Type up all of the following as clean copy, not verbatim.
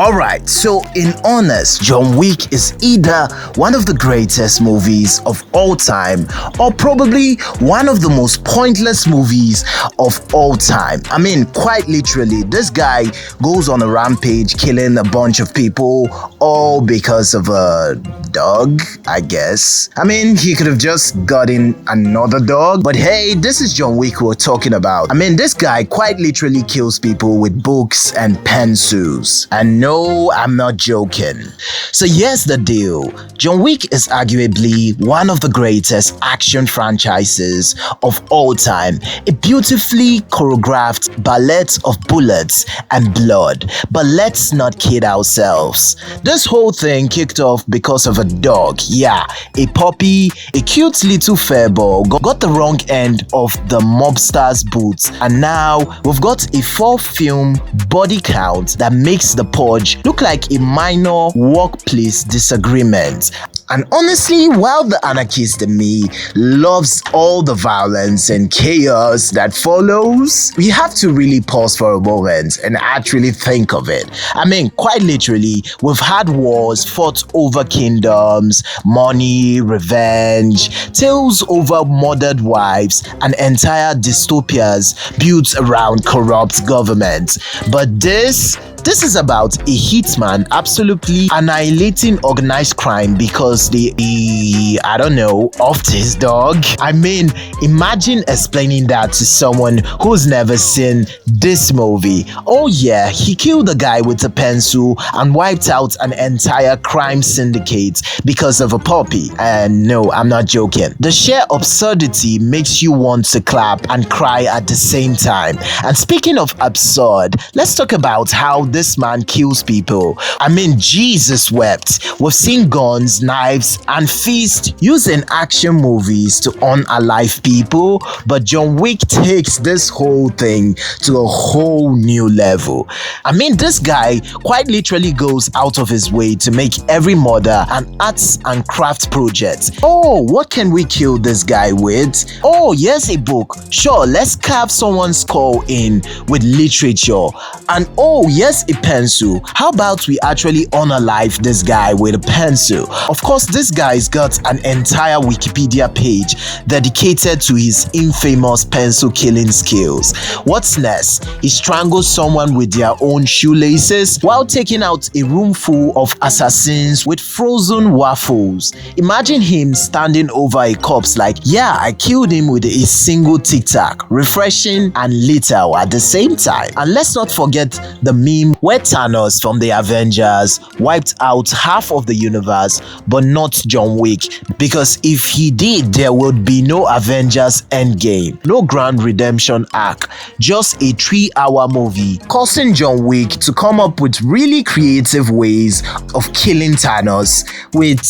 Alright, so in honest, John Wick is either one of the greatest movies of all time or probably one of the most pointless movies of all time. I mean, quite literally, this guy goes on a rampage killing a bunch of people all because of a dog, I guess. I mean, he could have just gotten another dog, but hey, this is John Wick we're talking about. I mean, this guy quite literally kills people with books and pencils. And no, I'm not joking. So here's the deal. John Wick is arguably one of the greatest action franchises of all time. A beautifully choreographed ballet of bullets and blood. But let's not kid ourselves. This whole thing kicked off because of a dog. Yeah, a puppy, a cute little fairball got the wrong end of the mobster's boots, and now we've got a 4-film body count that makes the purge look like a minor workplace disagreement. And honestly, while the anarchist in me loves all the violence and chaos that follows, we have to really pause for a moment and actually think of it. I mean, quite literally, we've had wars fought over kingdoms, money, revenge, tales over murdered wives, and entire dystopias built around corrupt governments. But this is about a hitman absolutely annihilating organized crime because I don't know, offed his dog. I mean, imagine explaining that to someone who's never seen this movie. Oh yeah, he killed a guy with a pencil and wiped out an entire crime syndicate because of a puppy. And no, I'm not joking. The sheer absurdity makes you want to clap and cry at the same time. And speaking of absurd, let's talk about how this man kills people. I mean, Jesus wept. We've seen guns, knives, and fists used in action movies to unalive people, but John Wick takes this whole thing to a whole new level. I mean, this guy quite literally goes out of his way to make every murder an arts and craft project. Oh, what can we kill this guy with? Oh, here's a book. Sure, let's carve someone's skull in with literature. And oh, yes, a pencil. How about we actually unalive this guy with a pencil? Of course, this guy's got an entire Wikipedia page dedicated to his infamous pencil killing skills. What's next? He strangles someone with their own shoelaces while taking out a room full of assassins with frozen waffles. Imagine him standing over a corpse like, yeah, I killed him with a single tic-tac, refreshing and lethal at the same time. And let's not forget the meme where Thanos from the Avengers wiped out half of the universe, but not John Wick, because if he did, there would be no Avengers Endgame, no grand redemption arc, just a 3-hour movie, causing John Wick to come up with really creative ways of killing Thanos with,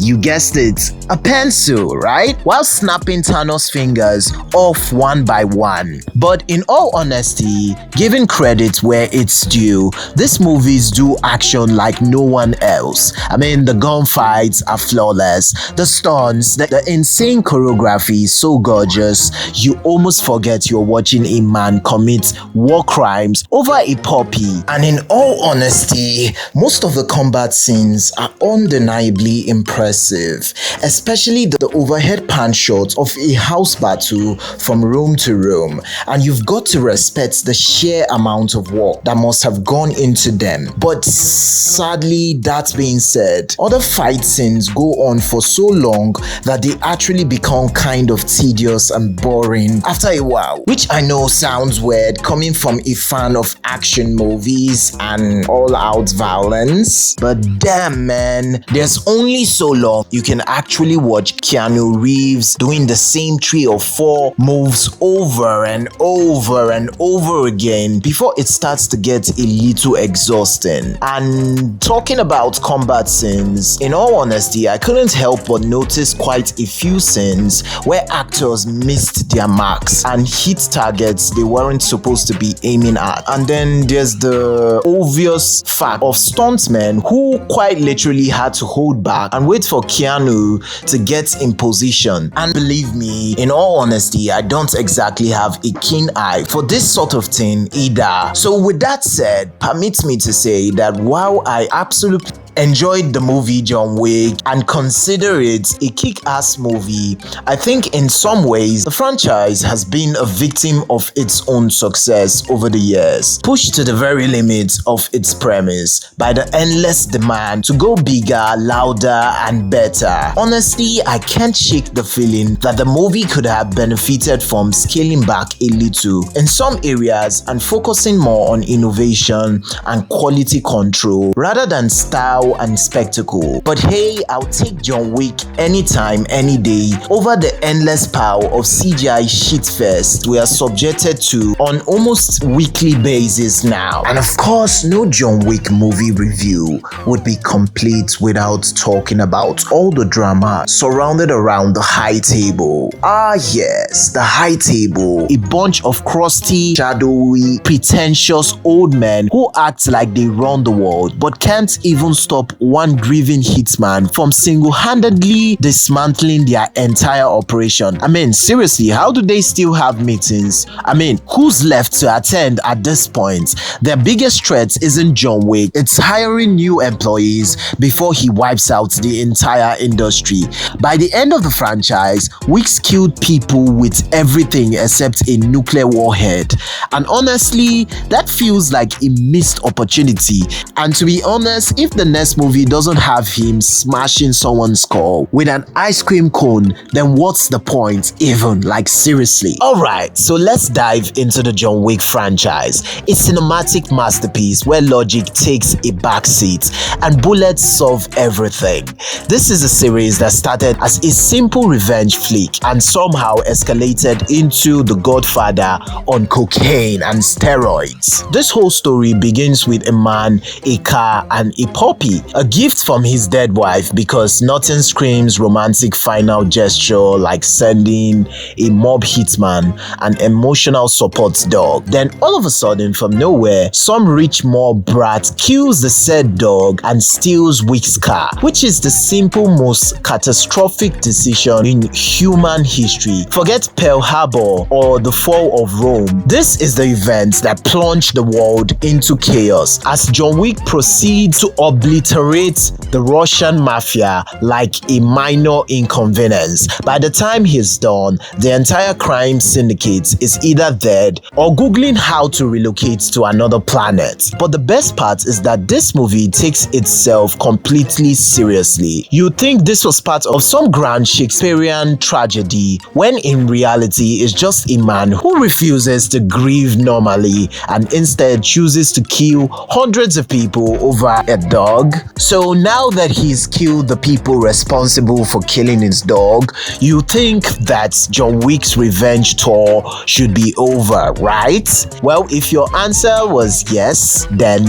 you guessed it, a pencil, right? While snapping Thanos' fingers off one by one. But in all honesty, giving credit where it's due, these movies do action like no one else. I mean, the gunfights are flawless, the stunts, the insane choreography is so gorgeous, you almost forget you're watching a man commit war crimes over a puppy. And in all honesty, most of the combat scenes are undeniably impressive, especially the overhead pan shots of a house battle from room to room. And you've got to respect the sheer amount of work that must have gone into them. But sadly, that being said, other fight scenes go on for so long that they actually become kind of tedious and boring after a while, which I know sounds weird coming from a fan of action movies and all-out violence, but damn man, there's only so long you can actually watch Keanu Reeves doing the same 3 or 4 moves over and over and over again before it starts to get a little exhausting. And talking about combat scenes, in all honesty, I couldn't help but notice quite a few scenes where actors missed their marks and hit targets they weren't supposed to be aiming at. And then there's the obvious fact of stuntmen who quite literally had to hold back and wait for Keanu to get in position. And believe me, in all honesty, I don't exactly have a keen eye for this sort of thing either. So with that said, permit me to say that while I absolutely enjoyed the movie John Wick and consider it a kick-ass movie, I think in some ways the franchise has been a victim of its own success over the years, pushed to the very limits of its premise by the endless demand to go bigger, louder and better. Honestly, I can't shake the feeling that the movie could have benefited from scaling back a little in some areas and focusing more on innovation and quality control rather than style and spectacle. But hey, I'll take John Wick anytime, any day over the endless pile of CGI shitfest we are subjected to on almost weekly basis now. And of course, no John Wick movie review would be complete without talking about all the drama surrounded around the high table. Ah yes, the high table, a bunch of crusty, shadowy, pretentious old men who act like they run the world but can't even stop one grieving hitman from single-handedly dismantling their entire operation. I mean, seriously, how do they still have meetings? I mean, who's left to attend at this point? Their biggest threat isn't John Wick, it's hiring new employees before he wipes out the entire industry. By the end of the franchise, Wick's killed people with everything except a nuclear warhead. And honestly, that feels like a missed opportunity. And to be honest, if the next movie doesn't have him smashing someone's skull with an ice cream cone, then what's the point even? Like, seriously. Alright, so let's dive into the John Wick franchise, a cinematic masterpiece where logic takes a backseat and bullets solve everything. This is a series that started as a simple revenge flick and somehow escalated into The Godfather on cocaine and steroids. This whole story begins with a man, a car and a puppy, a gift from his dead wife, because nothing screams romantic final gesture like sending a mob hitman an emotional support dog. Then all of a sudden, from nowhere, some rich mob brat kills the said dog and steals Wick's car, which is the simple most catastrophic decision in human history. Forget Pearl Harbor or the fall of Rome. This is the event that plunged the world into chaos as John Wick proceeds to obliterate the Russian mafia like a minor inconvenience. By the time he's done, the entire crime syndicate is either dead or googling how to relocate to another planet. But the best part is that this movie takes itself completely seriously. You'd think this was part of some grand Shakespearean tragedy, when in reality it's just a man who refuses to grieve normally and instead chooses to kill hundreds of people over a dog. So now that he's killed the people responsible for killing his dog, you think that John Wick's revenge tour should be over, right? Well, if your answer was yes, then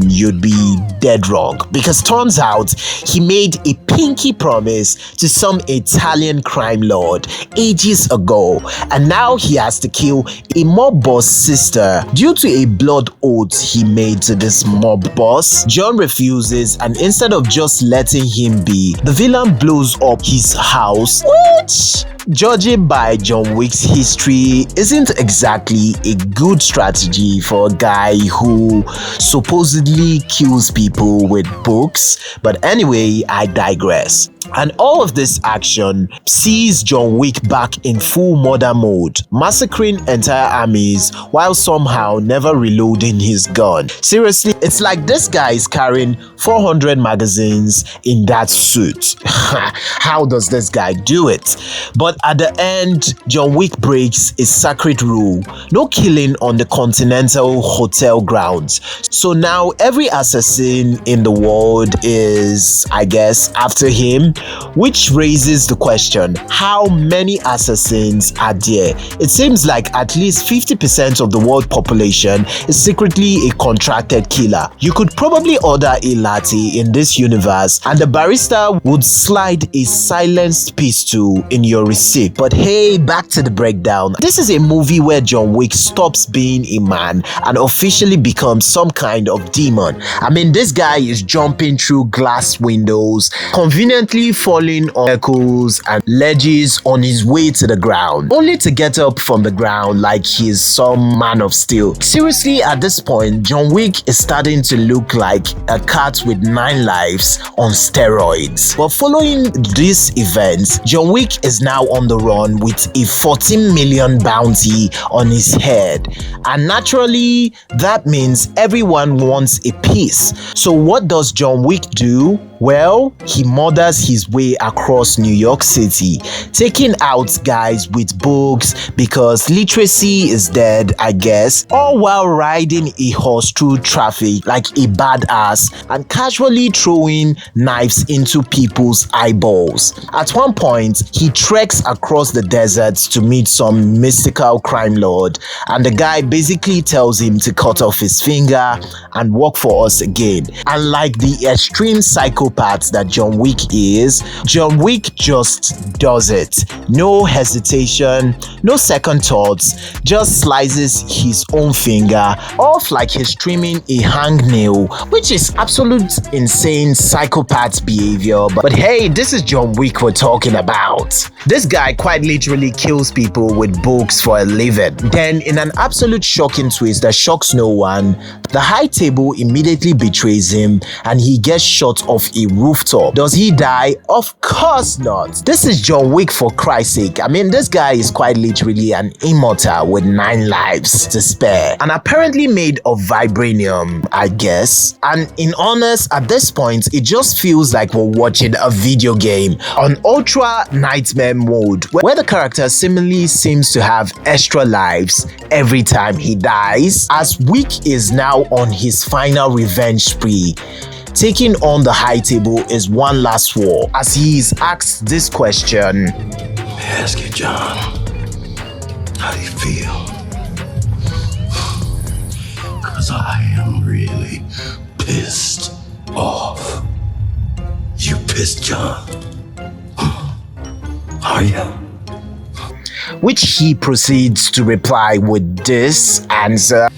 you'd be dead wrong, because turns out he made a pinky promise to some Italian crime lord ages ago, and now he has to kill a mob boss sister due to a blood oath he made to this mob boss. John refuses, and instead of just letting him be, the villain blows up his house, which, judging by John Wick's history, isn't exactly a good strategy for a guy who supposedly kills people with books. But anyway, I digress. And all of this action sees John Wick back in full murder mode, massacring entire armies while somehow never reloading his gun. Seriously, it's like this guy is carrying 400 magazines in that suit. How does this guy do it? But at the end, John Wick breaks a sacred rule: no killing on the Continental Hotel grounds. So now every assassin in the world is, I guess, after him, which raises the question, how many assassins are there? It seems like at least 50% of the world population is secretly a contracted killer. You could probably order a latte in this universe and the barista would slide a silenced pistol in your receipt. sick. But hey, back to the breakdown. This is a movie where John Wick stops being a man and officially becomes some kind of demon. I mean, this guy is jumping through glass windows, conveniently falling on vehicles and ledges on his way to the ground, only to get up from the ground like he's some man of steel. Seriously, at this point, John Wick is starting to look like a cat with 9 lives on steroids. But following these events, John Wick is now on the run with a 14 million bounty on his head. And naturally, that means everyone wants a piece. So what does John Wick do? Well, he murders his way across New York City, taking out guys with books because literacy is dead, I guess, all while riding a horse through traffic like a badass and casually throwing knives into people's eyeballs. At one point, he treks across the desert to meet some mystical crime lord, and the guy basically tells him to cut off his finger and work for us again. And like the extreme psychopath that John Wick is, John Wick just does it. No hesitation, no second thoughts, just slices his own finger off like he's trimming a hangnail, which is absolute insane psychopath behavior. But hey, this is John Wick we're talking about. This guy quite literally kills people with books for a living. Then, in an absolute shocking twist that shocks no one, the high table immediately betrays him and he gets shot off a rooftop. Does he die? Of course not. This is John Wick, for Christ's sake. I mean, this guy is quite literally an immortal with 9 lives to spare and apparently made of vibranium, I guess. And in honest, at this point, it just feels like we're watching a video game on ultra nightmare mode, where the character seemingly seems to have extra lives every time he dies, as Wick is now on his final revenge spree. Taking on the high table is one last war, as he is asked this question. May I ask you, John, how do you feel? Because I am really pissed off. You pissed, John? Are you? Which he proceeds to reply with this answer.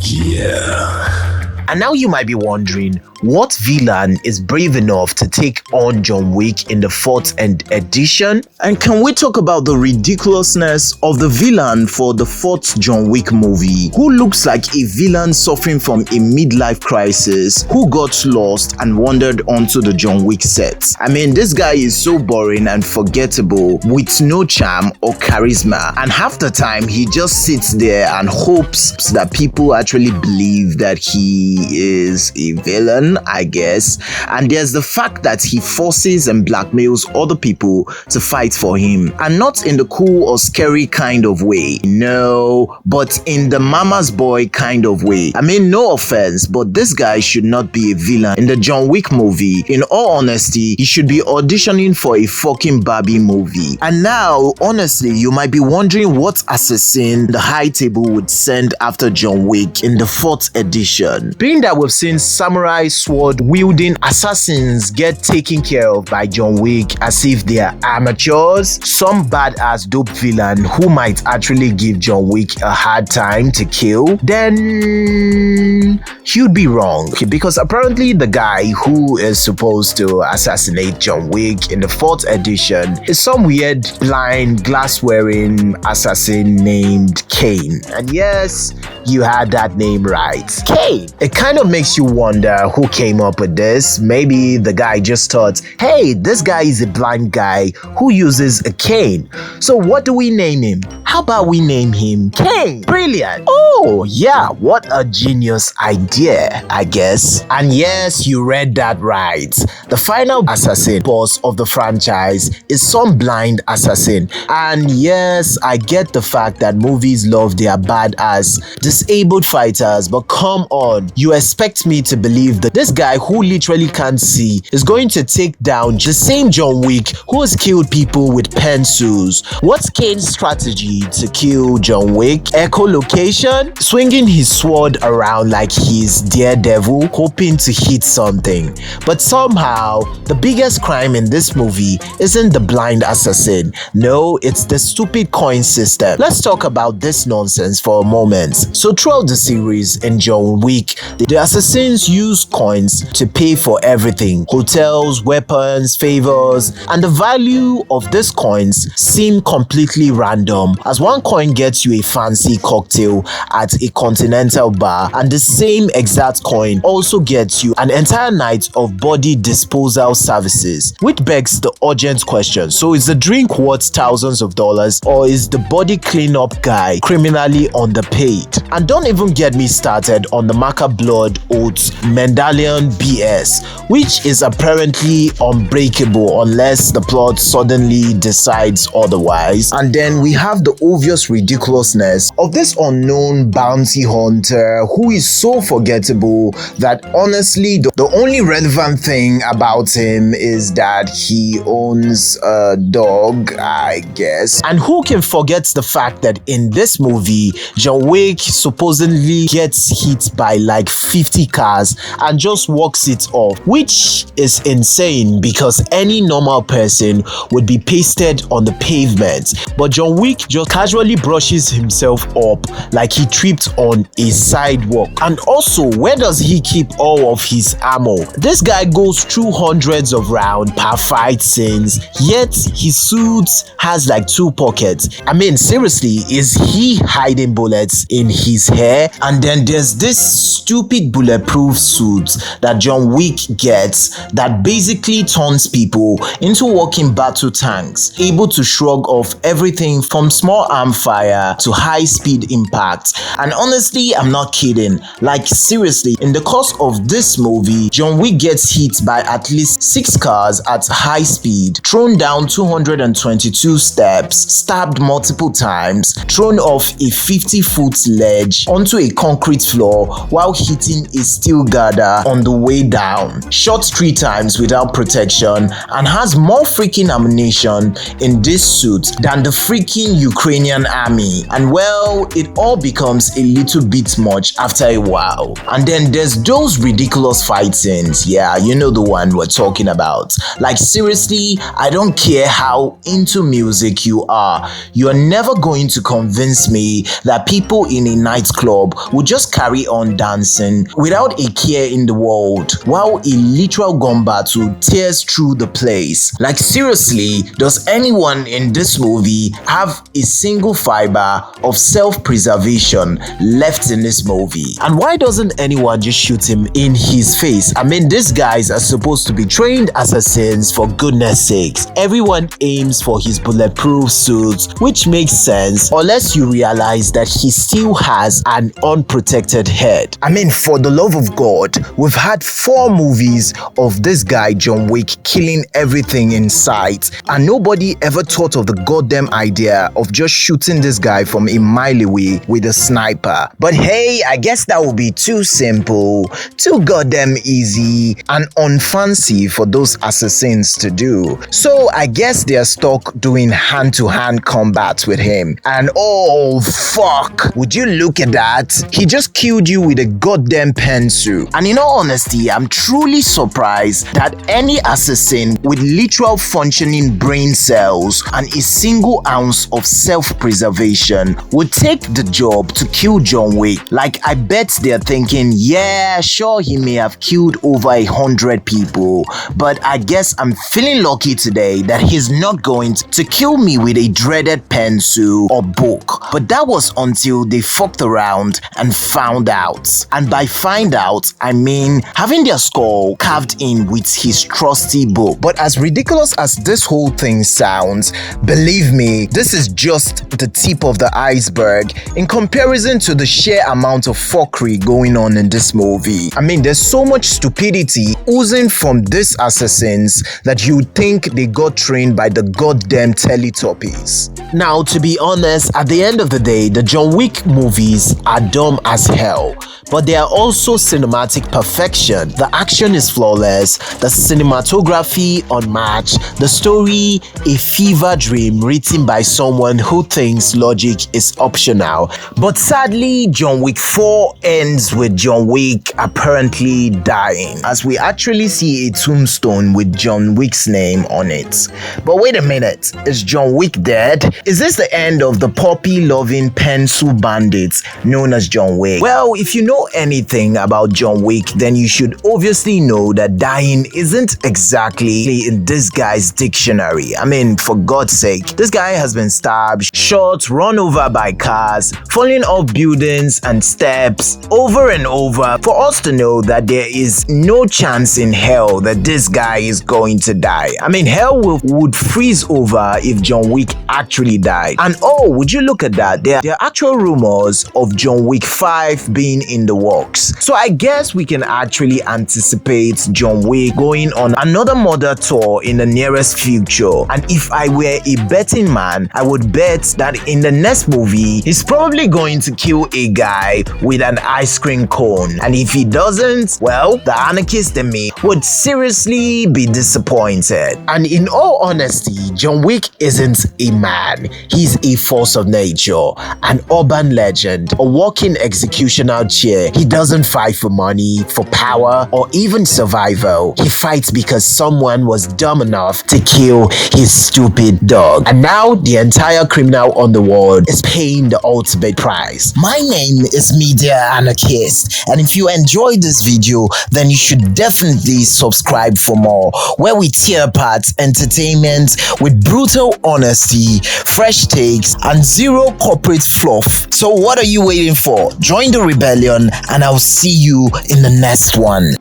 Yeah. And now you might be wondering, what villain is brave enough to take on John Wick in the 4th edition? And can we talk about the ridiculousness of the villain for the 4th John Wick movie, who looks like a villain suffering from a midlife crisis, who got lost and wandered onto the John Wick set? I mean, this guy is so boring and forgettable with no charm or charisma, and half the time he just sits there and hopes that people actually believe that he is a villain, I guess. And there's the fact that he forces and blackmails other people to fight for him, and not in the cool or scary kind of way, no, but in the mama's boy kind of way. I mean, no offense, but this guy should not be a villain in the John Wick movie. In all honesty, he should be auditioning for a fucking Barbie movie. And now, honestly, you might be wondering what assassin the high table would send after John Wick in the 4th edition. Being that we've seen samurai sword wielding assassins get taken care of by John Wick as if they are amateurs, some badass dope villain who might actually give John Wick a hard time to kill, then you'd be wrong, because apparently the guy who is supposed to assassinate John Wick in the 4th edition is some weird blind glass wearing assassin named Kane. And yes, you had that name right, Kane. It kind of makes you wonder who came up with this. Maybe the guy just thought, hey, this guy is a blind guy who uses a cane, so what do we name him? How about we name him Kane? Brilliant. Oh yeah, what a genius idea, I guess. And yes, you read that right. The final assassin boss of the franchise is some blind assassin. And yes, I get the fact that movies love their badass disabled fighters, but come on, you expect me to believe that this guy who literally can't see is going to take down the same John Wick who has killed people with pencils? What's Kane's strategy? movie to kill John Wick. Echolocation, swinging his sword around like he's Daredevil, hoping to hit something. But somehow, the biggest crime in this movie isn't the blind assassin. No, it's the stupid coin system. Let's talk about this nonsense for a moment. So throughout the series in John Wick, the assassins use coins to pay for everything. Hotels, weapons, favors, and the value of these coins seem completely random, as one coin gets you a fancy cocktail at a continental bar, and the same exact coin also gets you an entire night of body disposal services, which begs the urgent question: so is the drink worth thousands of dollars, or is the body cleanup guy criminally underpaid? And don't even get me started on the Maca Blood Oath Mendalian BS, which is apparently unbreakable unless the plot suddenly decides otherwise. And then we have the obvious ridiculousness of this unknown bounty hunter who is so forgettable that honestly the only relevant thing about him is that he owns a dog, I guess. And who can forget the fact that in this movie, John Wick supposedly gets hit by like 50 cars and just walks it off, which is insane because any normal person would be pasted on the pavement. But John Wick just casually brushes himself up like he tripped on a sidewalk. And also, where does he keep all of his ammo? This guy goes through hundreds of rounds per fight scenes, yet his suit has like 2 pockets. I mean, seriously, is he hiding bullets in his hair? And then there's this stupid bulletproof suit that John Wick gets that basically turns people into walking battle tanks, able to shrug off everything from small arm fire to high speed impact. And honestly, I'm not kidding. Like seriously, in the course of this movie, John Wick gets hit by at least 6 cars at high speed, thrown down 222 steps, stabbed multiple times, thrown off a 50-foot ledge onto a concrete floor while hitting a steel girder on the way down, shot 3 times without protection, and has more freaking ammunition in this suit than the freaking Ukrainian army. And well, it all becomes a little bit much after a while. And then there's those ridiculous fight scenes. Yeah, you know the one we're talking about. Like seriously, I don't care how into music you are never going to convince me that people in a nightclub would just carry on dancing without a care in the world while a literal gun battle tears through the place. Like seriously, does anyone in this movie have a single fiber of self-preservation left in this movie? And why doesn't anyone just shoot him in his face? I mean, these guys are supposed to be trained assassins, for goodness sakes. Everyone aims for his bulletproof suits, which makes sense unless you realize that he still has an unprotected head. I mean, for the love of God, we've had 4 movies of this guy John Wick killing everything in sight, and nobody ever thought of the goddamn idea of just shooting this guy from a mile away with a sniper. But hey, I guess that would be too simple, too goddamn easy, and unfancy for those assassins to do. So I guess they're stuck doing hand-to-hand combat with him. And oh fuck, would you look at that? He just killed you with a goddamn pencil. And in all honesty, I'm truly surprised that any assassin with literal functioning brain cells and a single ounce of self-preservation would take the job to kill John Wick. Like, I bet they're thinking, yeah, sure, he may have killed over 100 people, but I guess I'm feeling lucky today that he's not going to kill me with a dreaded pencil or book. But that was until they fucked around and found out. And by find out, I mean having their skull carved in with his trusty book. But as ridiculous as this whole thing sounds, believe me, this is just the tip of the iceberg in comparison to the sheer amount of fuckery going on in this movie. I mean, there's so much stupidity oozing from these assassins that you'd think they got trained by the goddamn Teletubbies. Now, to be honest, at the end of the day, the John Wick movies are dumb as hell, but they are also cinematic perfection. The action is flawless, the cinematography unmatched, the story a fever dream written by someone who thinks logic is optional. But sadly, John Wick 4 ends with John Wick apparently dying, as we actually see a tombstone with John Wick's name on it. But wait a minute, is John Wick dead? Is this the end of the puppy-loving pencil bandits known as John Wick? Well, if you know anything about John Wick, then you should obviously know that dying isn't exactly in this guy's dictionary. I mean, for God's sake, this guy has been stabbed, shot, run over by cars, falling off buildings and steps over and over for us to know that there is no chance in hell that this guy is going to die. I mean, hell would freeze over if John Wick actually died. And oh, would you look at that, there are actual rumors of John Wick 5 being in the works. So I guess we can actually anticipate John Wick going on another murder tour in the nearest future. And if I were a betting man, I would bet that in the next movie, he's probably going to kill a guy with an ice cream cone. And if he doesn't, well, the anarchist in me would seriously be disappointed. And in all honesty, John Wick isn't a man. He's a force of nature, an urban legend, a walking executional chair. He doesn't fight for money, for power, or even survival. He fights because someone was dumb enough to kill his stupid dog. And now the entire criminal underworld is paying the ultimate price. My name is Media Anarchist, and if you enjoyed this video, then you should definitely subscribe for more, where we tear apart entertainment with brutal honesty, fresh takes, and zero corporate fluff. So what are you waiting for? Join the rebellion, and I'll see you in the next one.